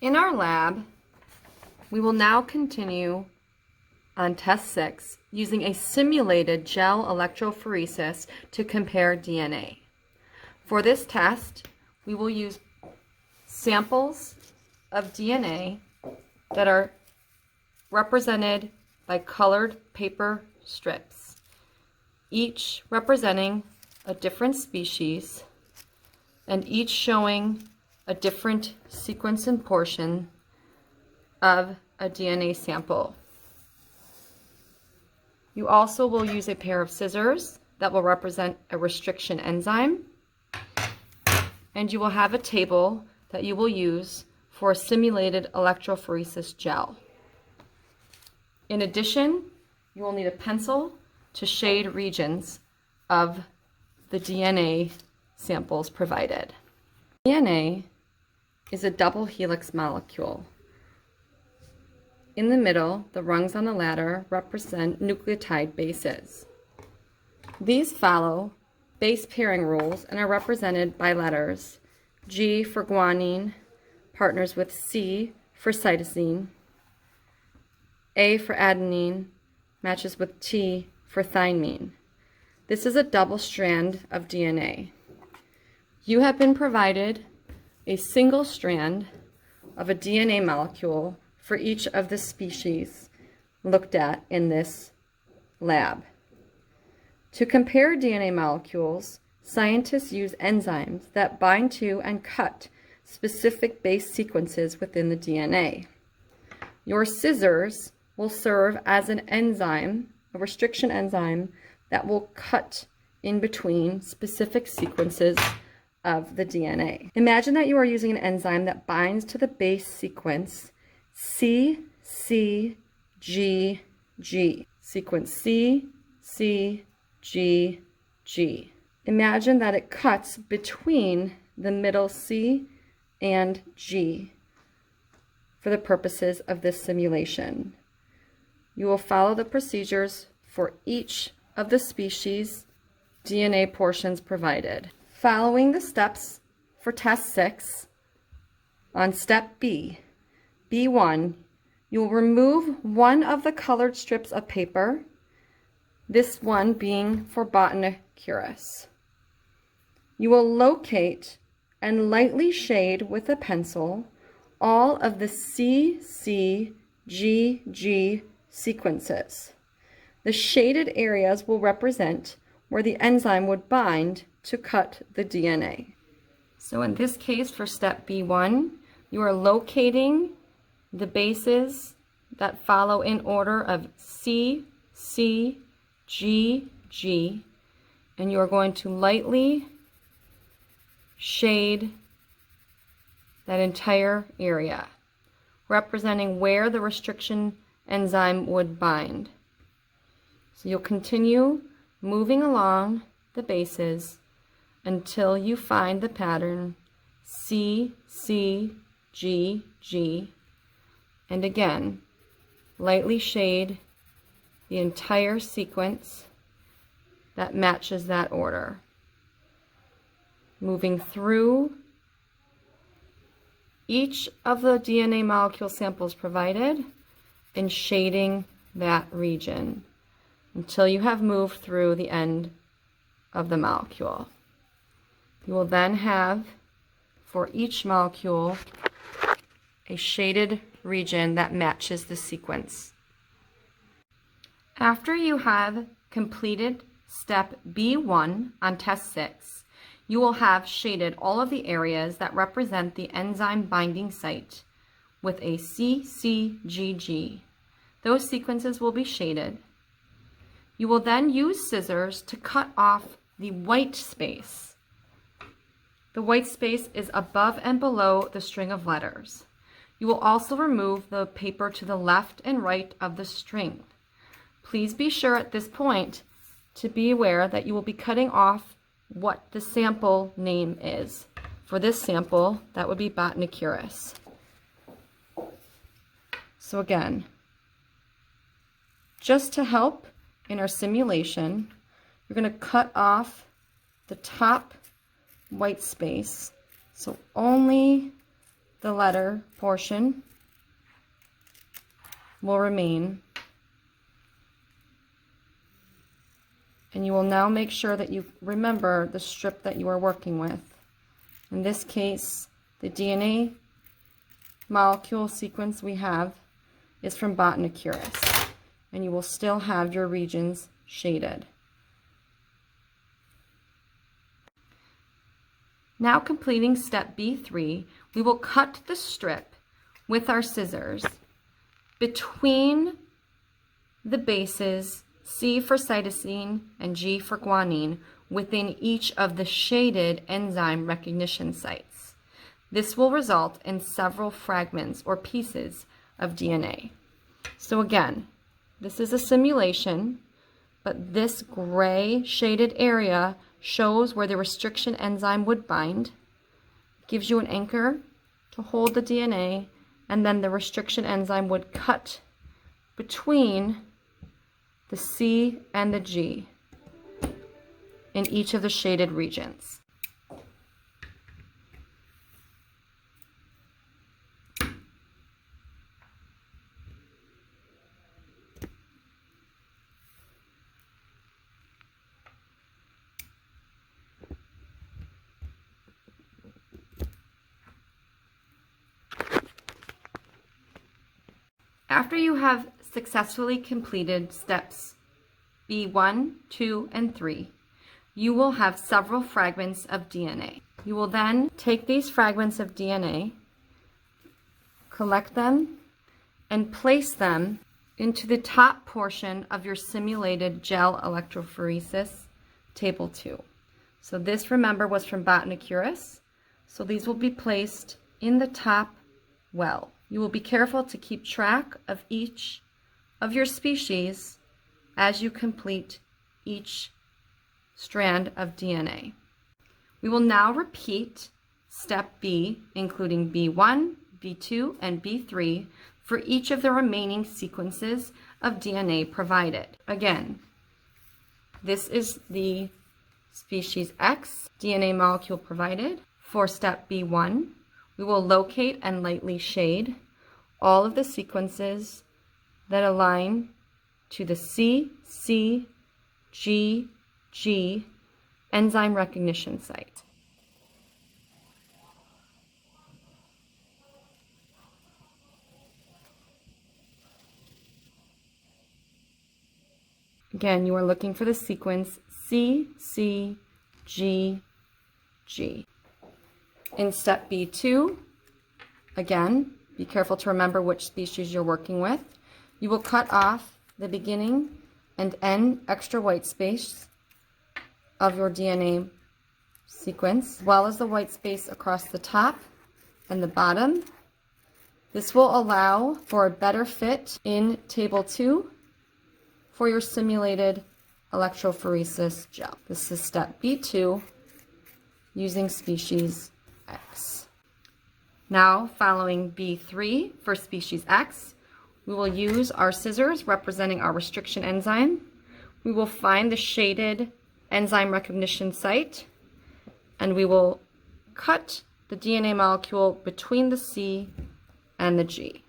In our lab, we will now continue on test 6 using a simulated gel electrophoresis to compare DNA. For this test, we will use samples of DNA that are represented by colored paper strips, each representing a different species and each showing a different sequence and portion of a DNA sample. You also will use a pair of scissors that will represent a restriction enzyme, and you will have a table that you will use for a simulated electrophoresis gel. In addition, you will need a pencil to shade regions of the DNA samples provided. DNA is a double helix molecule. In the middle, the rungs on the ladder represent nucleotide bases. These follow base pairing rules and are represented by letters G for guanine, partners with C for cytosine, A for adenine, matches with T for thymine. This is a double strand of DNA. You have been provided a single strand of a DNA molecule for each of the species looked at in this lab. To compare DNA molecules, scientists use enzymes that bind to and cut specific base sequences within the DNA. Your scissors will serve as an enzyme, a restriction enzyme, that will cut in between specific sequences of the DNA. Imagine that you are using an enzyme that binds to the base sequence C, C, G, G. Sequence C, C, G, G. Imagine that it cuts between the middle C and G for the purposes of this simulation. You will follow the procedures for each of the species DNA portions provided. Following the steps for test 6, on step B, B1, you will remove one of the colored strips of paper, this one being for Biodiversity. You will locate and lightly shade with a pencil all of the C, C, G, G sequences. The shaded areas will represent where the enzyme would bind to cut the DNA. So in this case, for step B1, you are locating the bases that follow in order of C, C, G, G, and you are going to lightly shade that entire area, representing where the restriction enzyme would bind. So you'll continue moving along the bases until you find the pattern C, C, G, G, and again, lightly shade the entire sequence that matches that order. Moving through each of the DNA molecule samples provided and shading that region until you have moved through the end of the molecule. You will then have, for each molecule, a shaded region that matches the sequence. After you have completed step B1 on test 6, you will have shaded all of the areas that represent the enzyme binding site with a CCGG. Those sequences will be shaded. You will then use scissors to cut off the white space. The white space is above and below the string of letters. You will also remove the paper to the left and right of the string. Please be sure at this point to be aware that you will be cutting off what the sample name is. For this sample, that would be Biodiversity. So again, just to help in our simulation, you're going to cut off the top white space, so only the letter portion will remain. And you will now make sure that you remember the strip that you are working with. In this case, the DNA molecule sequence we have is from Bioinformatics, and you will still have your regions shaded. Now completing step B3, we will cut the strip with our scissors between the bases C for cytosine and G for guanine within each of the shaded enzyme recognition sites. This will result in several fragments or pieces of DNA. So again, this is a simulation, but this gray shaded area shows where the restriction enzyme would bind, gives you an anchor to hold the DNA, and then the restriction enzyme would cut between the C and the G in each of the shaded regions. After you have successfully completed steps B1, 2, and 3, you will have several fragments of DNA. You will then take these fragments of DNA, collect them, and place them into the top portion of your simulated gel electrophoresis table 2. So this, remember, was from Bioinformatics. So these will be placed in the top well. You will be careful to keep track of each of your species as you complete each strand of DNA. We will now repeat step B, including B1, B2, and B3 for each of the remaining sequences of DNA provided. Again, this is the species X DNA molecule provided. For step B1, we will locate and lightly shade all of the sequences that align to the C, C, G, G enzyme recognition site. Again, you are looking for the sequence C, C, G, G. In step B2, again, be careful to remember which species you're working with. You will cut off the beginning and end extra white space of your DNA sequence, as well as the white space across the top and the bottom. This will allow for a better fit in table 2 for your simulated electrophoresis gel. This is step B2 using species X. Now, following B3 for species X, we will use our scissors representing our restriction enzyme. We will find the shaded enzyme recognition site, and we will cut the DNA molecule between the C and the G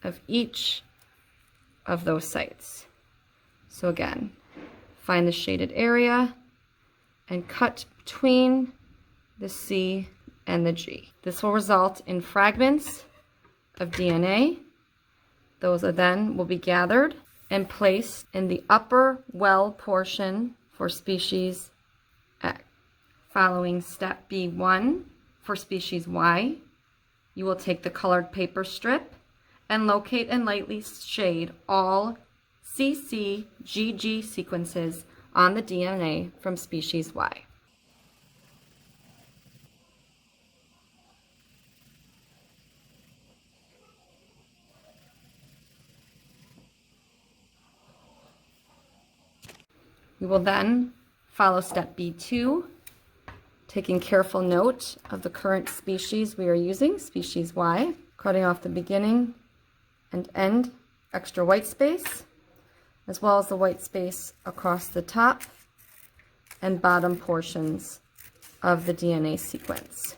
of each of those sites. So again, find the shaded area and cut between the C and the G. This will result in fragments of DNA. Those then will be gathered and placed in the upper well portion for species X. Following step B1 for species Y, you will take the colored paper strip and locate and lightly shade all CC-GG sequences on the DNA from species Y. We will then follow step B2, taking careful note of the current species we are using, species Y, cutting off the beginning and end extra white space, as well as the white space across the top and bottom portions of the DNA sequence.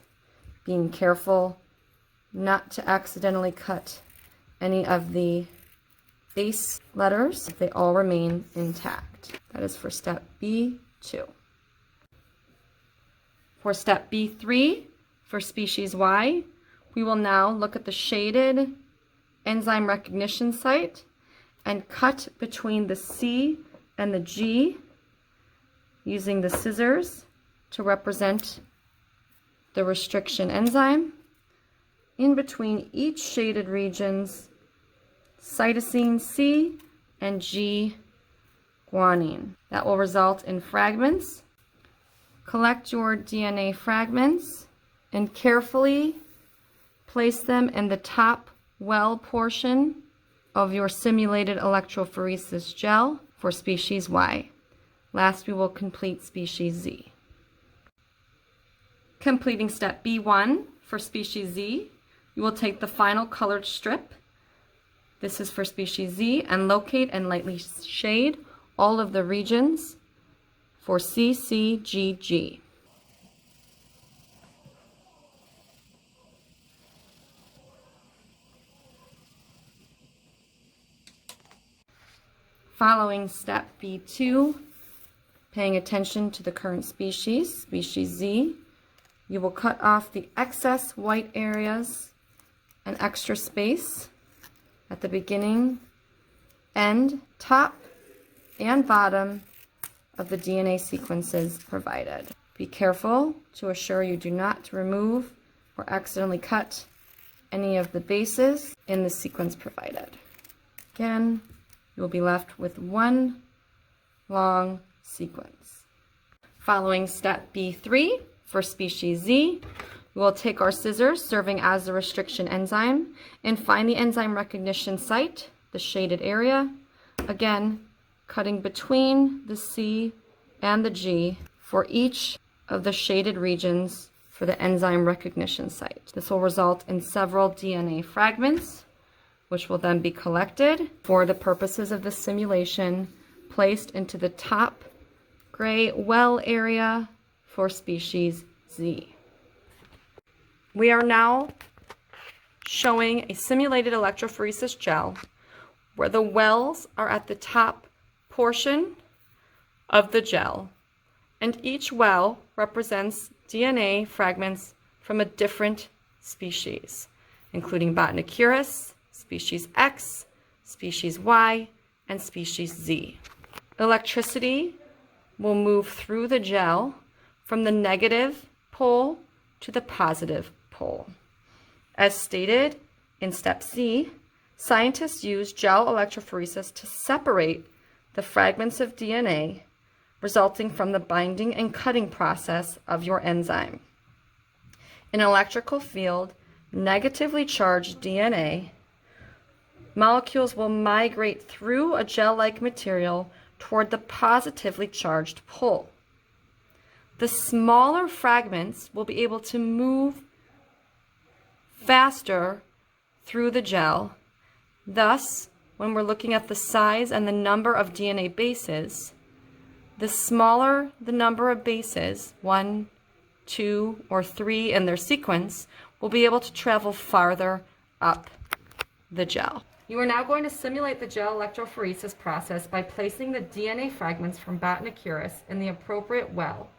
Being careful not to accidentally cut any of the base letters. They all remain intact. That is for step B2. For step B3, for species Y, we will now look at the shaded enzyme recognition site and cut between the C and the G using the scissors to represent the restriction enzyme. In between each shaded region's cytosine C and G guanine. That will result in fragments. Collect your DNA fragments and carefully place them in the top well portion of your simulated electrophoresis gel for species Y. Last, we will complete species Z. Completing step B1 for species Z, you will take the final colored strip. This is for species Z, and locate and lightly shade all of the regions for CCGG. Following step B2, paying attention to the current species, species Z, you will cut off the excess white areas and extra space at the beginning, end, top, and bottom of the DNA sequences provided. Be careful to assure you do not remove or accidentally cut any of the bases in the sequence provided. Again, you will be left with one long sequence. Following step B3 for species Z, we will take our scissors serving as the restriction enzyme and find the enzyme recognition site, the shaded area, again cutting between the C and the G for each of the shaded regions for the enzyme recognition site. This will result in several DNA fragments, which will then be collected for the purposes of the simulation, placed into the top gray well area for species Z. We are now showing a simulated electrophoresis gel where the wells are at the top portion of the gel, and each well represents DNA fragments from a different species, including Botanicurus, species X, species Y, and species Z. Electricity will move through the gel from the negative pole to the positive pole. As stated in step C, scientists use gel electrophoresis to separate the fragments of DNA resulting from the binding and cutting process of your enzyme. In an electrical field, negatively charged DNA molecules will migrate through a gel-like material toward the positively charged pole. The smaller fragments will be able to move faster through the gel. Thus, when we're looking at the size and the number of DNA bases, the smaller the number of bases, 1, 2, or 3 in their sequence, will be able to travel farther up the gel. You are now going to simulate the gel electrophoresis process by placing the DNA fragments from Botanicurus in the appropriate well.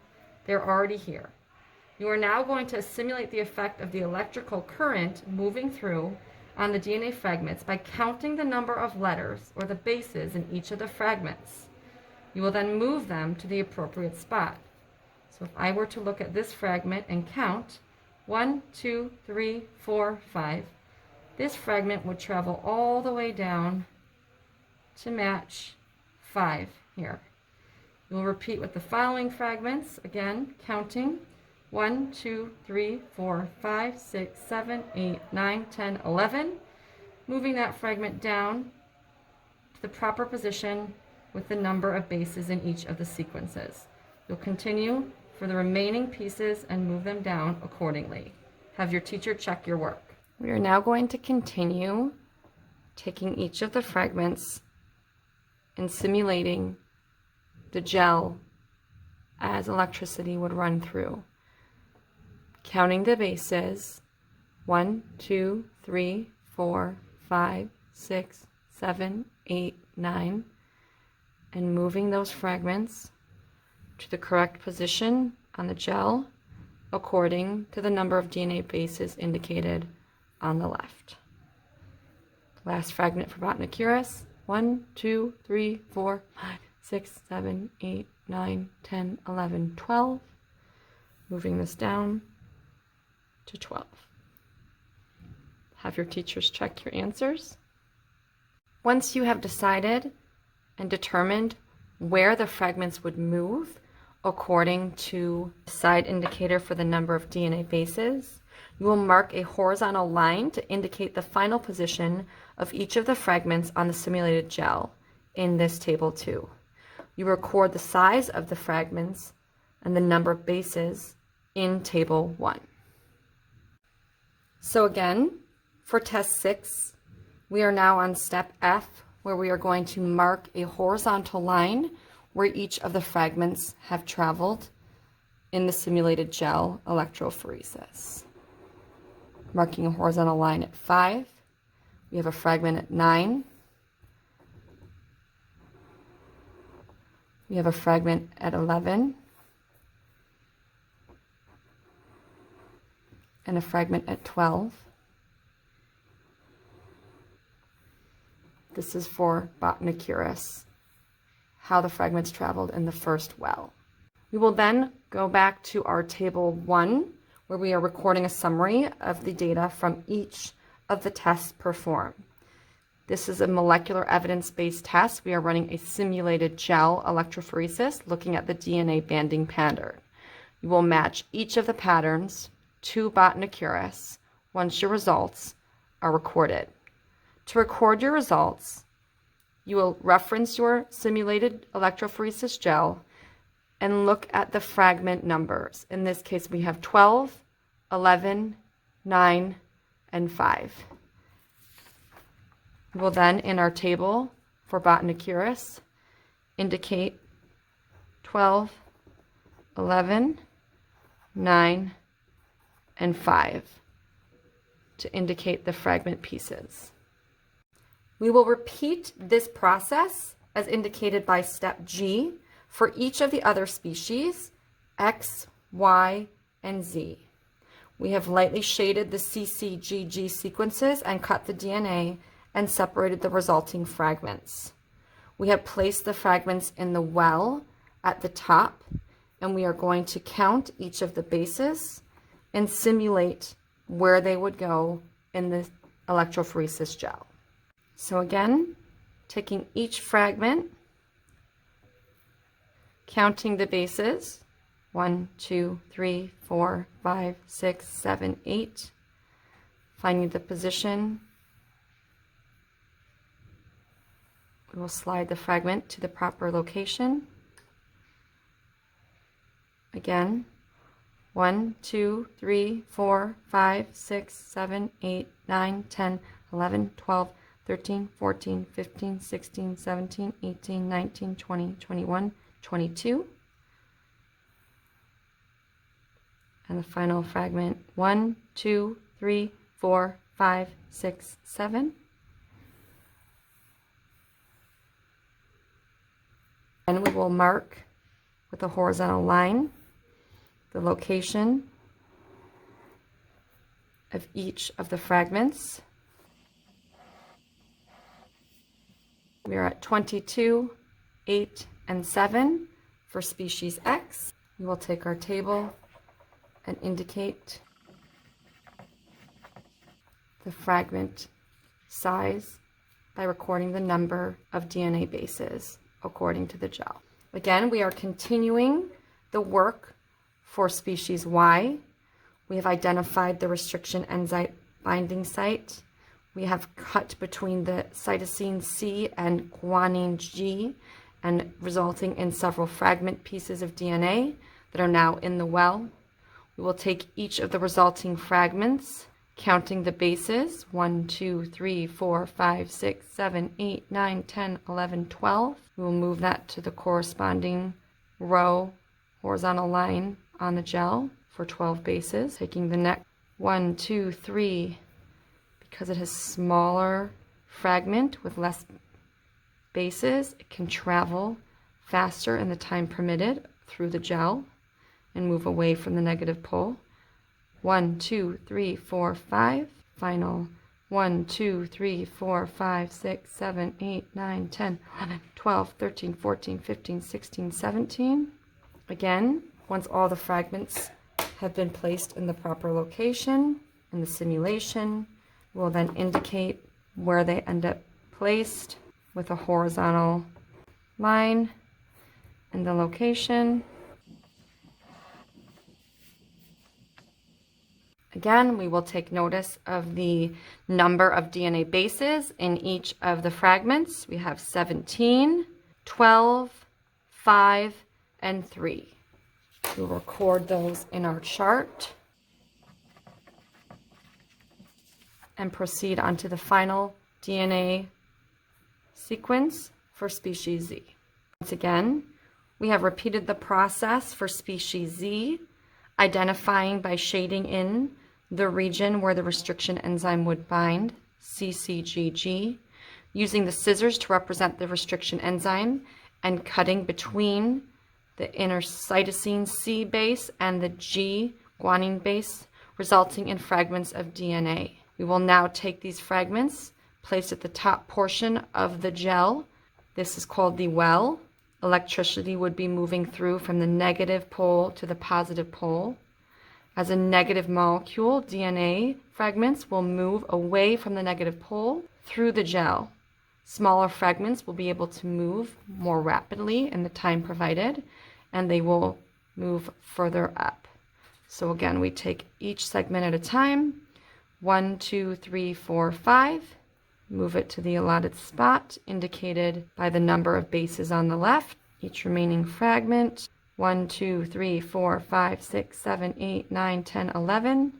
They're already here. You are now going to simulate the effect of the electrical current moving through on the DNA fragments by counting the number of letters or the bases in each of the fragments. You will then move them to the appropriate spot. So if I were to look at this fragment and count 1, 2, 3, 4, 5, this fragment would travel all the way down to match 5 here. We'll repeat with the following fragments, again, counting 1, 2, 3, 4, 5, 6, 7, 8, 9, 10, 11, moving that fragment down to the proper position with the number of bases in each of the sequences. You'll continue for the remaining pieces and move them down accordingly. Have your teacher check your work. We are now going to continue taking each of the fragments and simulating the gel as electricity would run through. Counting the bases 1, 2, 3, 4, 5, 6, 7, 8, 9, and moving those fragments to the correct position on the gel according to the number of DNA bases indicated on the left. Last fragment for Botanicurus. 1, 2, 3, 4, 5, 6, 7, 8, 9, 10, 11, 12. Moving this down to 12. Have your teachers check your answers. Once you have decided and determined where the fragments would move according to the side indicator for the number of DNA bases, you will mark a horizontal line to indicate the final position of each of the fragments on the simulated gel in this table 2. You record the size of the fragments and the number of bases in table 1. So again, for test 6, we are now on step F, where we are going to mark a horizontal line where each of the fragments have traveled in the simulated gel electrophoresis. Marking a horizontal line at 5. We have a fragment at 9. We have a fragment at 11. And a fragment at 12. This is for Botanicurus, how the fragments traveled in the first well. We will then go back to our table 1, where we are recording a summary of the data from each of the tests performed. This is a molecular evidence-based test. We are running a simulated gel electrophoresis, looking at the DNA banding pattern. You will match each of the patterns to Botanicurus once your results are recorded. To record your results, you will reference your simulated electrophoresis gel and look at the fragment numbers. In this case, we have 12, 11, 9, and 5. We will then, in our table for Botanicurus, indicate 12, 11, 9, and 5 to indicate the fragment pieces. We will repeat this process as indicated by step G for each of the other species, X, Y, and Z. We have lightly shaded the CCGG sequences and cut the DNA and separated the resulting fragments. We have placed the fragments in the well at the top, and we are going to count each of the bases and simulate where they would go in the electrophoresis gel. So again, taking each fragment, counting the bases, 1, 2, 3, 4, 5, 6, 7, 8, finding the position. We will slide the fragment to the proper location. Again, 1, 2, 3, 4, 5, 6, 7, 8, 9, 10, 11, 12, 13, 14, 15, 16, 17, 18, 19, 20, 21, 22. And the final fragment, 1, 2, 3, 4, 5, 6, 7. And we will mark with a horizontal line the location of each of the fragments. We are at 22, 8, and 7 for species X. We will take our table and indicate the fragment size by recording the number of DNA bases according to the gel. Again, we are continuing the work for species Y. We have identified the restriction enzyme binding site. We have cut between the cytosine C and guanine G, and resulting in several fragment pieces of DNA that are now in the well. We will take each of the resulting fragments, counting the bases, 1, 2, 3, 4, 5, 6, 7, 8, 9, 10, 11, 12. We will move that to the corresponding row horizontal line on the gel for 12 bases, taking the next 1, 2, 3. Because it has smaller fragment with less bases, it can travel faster in the time permitted through the gel and move away from the negative pole. 1, 2, 3, 4, 5. Final 1, 2, 3, 4, 5, 6, 7, 8, 9, 10, 11, 12, 13, 14, 15, 16, 17. Again, once all the fragments have been placed in the proper location in the simulation, we'll then indicate where they end up placed with a horizontal line in the location. Again, we will take notice of the number of DNA bases in each of the fragments. We have 17, 12, 5, and 3. We'll record those in our chart and proceed on to the final DNA sequence for species Z. Once again, we have repeated the process for species Z, identifying by shading in the region where the restriction enzyme would bind, CCGG, using the scissors to represent the restriction enzyme, and cutting between the inner cytosine C base and the G guanine base, resulting in fragments of DNA. We will now take these fragments, placed at the top portion of the gel. This is called the well. Electricity would be moving through from the negative pole to the positive pole. As a negative molecule, DNA fragments will move away from the negative pole through the gel. Smaller fragments will be able to move more rapidly in the time provided, and they will move further up. So again, we take each segment at a time. 1, 2, 3, 4, 5. Move it to the allotted spot, indicated by the number of bases on the left. Each remaining fragment. 1, 2, 3, 4, 5, 6, 7, 8, 9, 10, 11.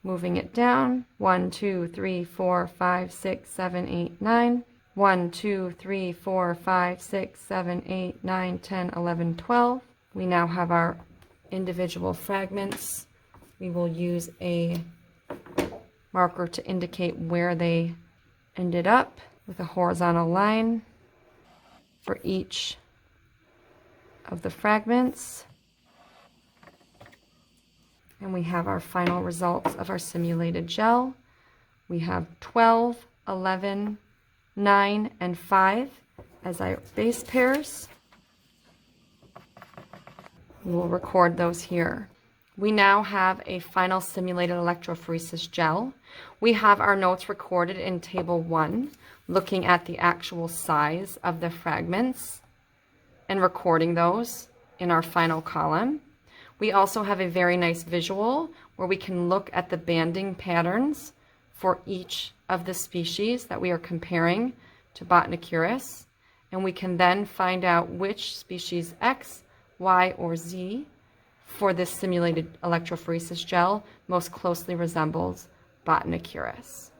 Moving it down. 1, 2, 3, 4, 5, 6, 7, 8, 9. 1, 2, 3, 4, 5, 6, 7, 8, 9, 10, 11, 12. We now have our individual fragments. We will use a marker to indicate where they ended up with a horizontal line for each of the fragments. And we have our final results of our simulated gel. We have 12, 11, 9, and 5 as our base pairs. We'll record those here. We now have a final simulated electrophoresis gel. We have our notes recorded in table 1, looking at the actual size of the fragments and recording those in our final column. We also have a very nice visual where we can look at the banding patterns for each of the species that we are comparing to Botanicurus, and we can then find out which species X, Y, or Z for this simulated electrophoresis gel most closely resembles Botanicurus.